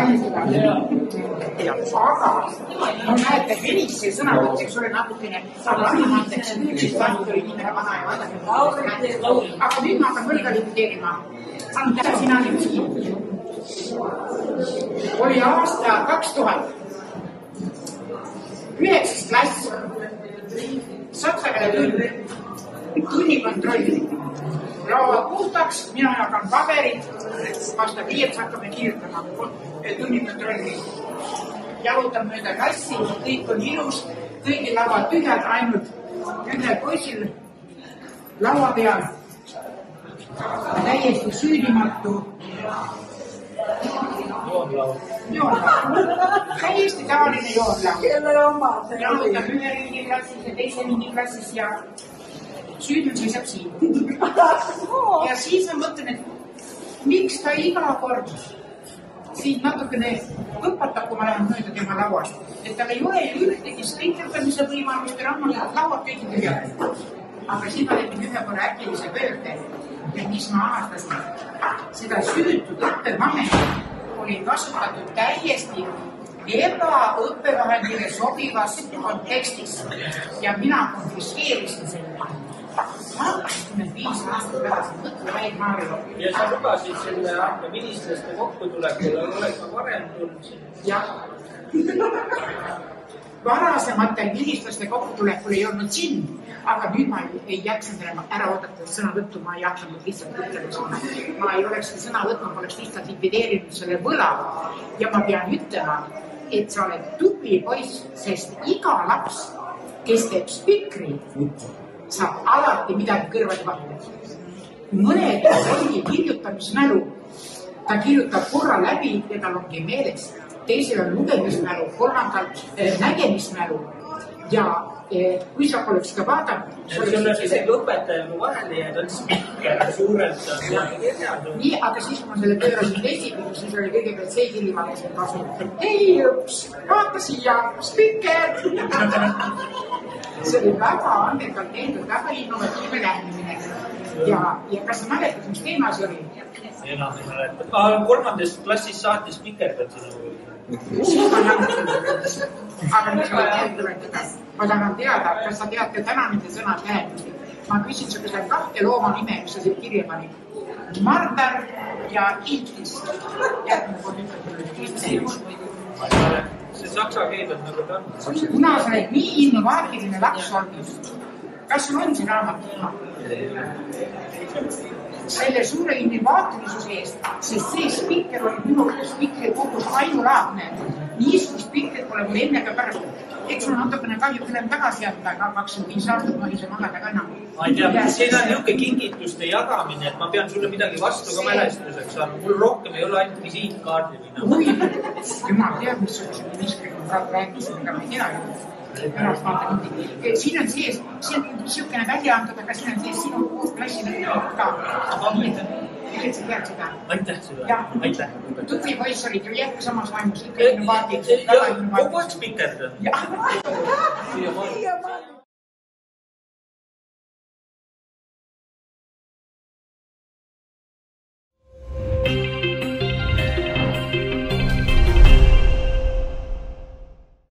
naisega. Aga no näete, Felisse sõnavõtt, eks ole natukene, aga annamanteks nüüdsest lahti oli nii väga vana ja vaadake. Aga nüüd ma hakkan võlga likvideerima. Anda sina nüüd siin. Oli aasta 2000. 9. klass. Saksakele tunnikontrolli. Laua puhtaks, mina jagan paberid, vasta kiirts hakkame kirjutama tunnikontrolli. Jalutan mööda klassi, kõik on ilus, kõigil lauad tühjad, ainult ühel poisil laua peal. Täiesti süüdimatu. Joonlaud. Täiesti tavaline joonlaud. Jalutan ühe ringiklassis ja teise ringiklassis ja süüdin seisab siin. Ja siis ma mõtlen, et miks ta iga kord siin natukene õpetab, kui ma lähen mööda tema lauast. Et tal ei ole ühtegi sprinkeldamise võimalust ja lauad kõigi tühjad. Aga siin ma tegin ühe korra äkilise pöörde, et mis ma avastasin. Seda süütud õppevahendit oli kasutatud täiesti ebaõppevahendile sobivas kontekstis. Ja mina konfiskeerisin selle 25 aastat tagasi mõtle väid Maarjo. Ja sa lubasid selle ministlaste kokkutulekul, aga oleks ma varem tulnud siin. Jah. Varasematel ministlaste kokkutulekul ei olnud siin, aga nüüd ma ei jätsin ära oodata sõnavõttu, ma ei hakanud lihtsalt ütlema. Ma ei oleks sõna võtma, ma oleks lihtsalt likvideerinud selle võla. Ja ma pean ütlema, et sa oled tubli poiss, sest iga laps, kes teeb spikri, saab alati midagi kõrvali vahele. Mõned ongi kirjutamismälu. Ta kirjutab korra läbi ja tal ongi meeles. Teisel on lugemismälu, kolmandal nägemismälu. Ja kui sa oleks ka vaadanud... See on isegi õpetaja vahele ja ta on spikker suurelt. Nii, aga siis ma selle pöörasin teisipidi, siis oli kõigepealt see hilma lesin kasu. Hei, vaata siia, spikker! See oli väga andekalt tehtud, väga innovatiivne lähenemine. Ja kas sa mäletad, mis teema see oli? Enam ei mäletad. Kolmandast klassis saatis spikerdad sinu. Aga mis ma teada? Ma tahan teada, kas sa tead ka täna nende sõnad lähemusi. Ma küsin seda kahte looma nime, mis sa siit kirja panid. Mardar ja Iltis. Järgmine kord ütleb. See saksa keel on nagu ta on. Kuna sa oled nii innovaatiline laps olnud, kas sul on see raamat? Selle suure innovaatilisuse eest, sest see spikker oli minu spikri kogus ainulaadne. Niisku spikker pole mul enne ka pärast. Eks on natukene kahju, küll tagasi jätta, aga 25 aastat ma ei saa magada ka enam. Ma ei tea, siin on niuke kingituste jagamine, et ma pean sulle midagi vastu ka mälestuseks saama. Mul rohkem ei ole ainult visiitkaardi minna. Ui, jumal teab, mis on see ministri, kui praegu rääkisin, ega ma ei tea ju. Pärast vaata hindi. Siin on sees, siin on siukene välja antud, aga siin on sees sinu uus klassi ka. Tegelikult sa tead seda. Aitäh seda. Aitäh. Tubli poiss olid ju jätku samas vaimus. Kogu aeg spikerda.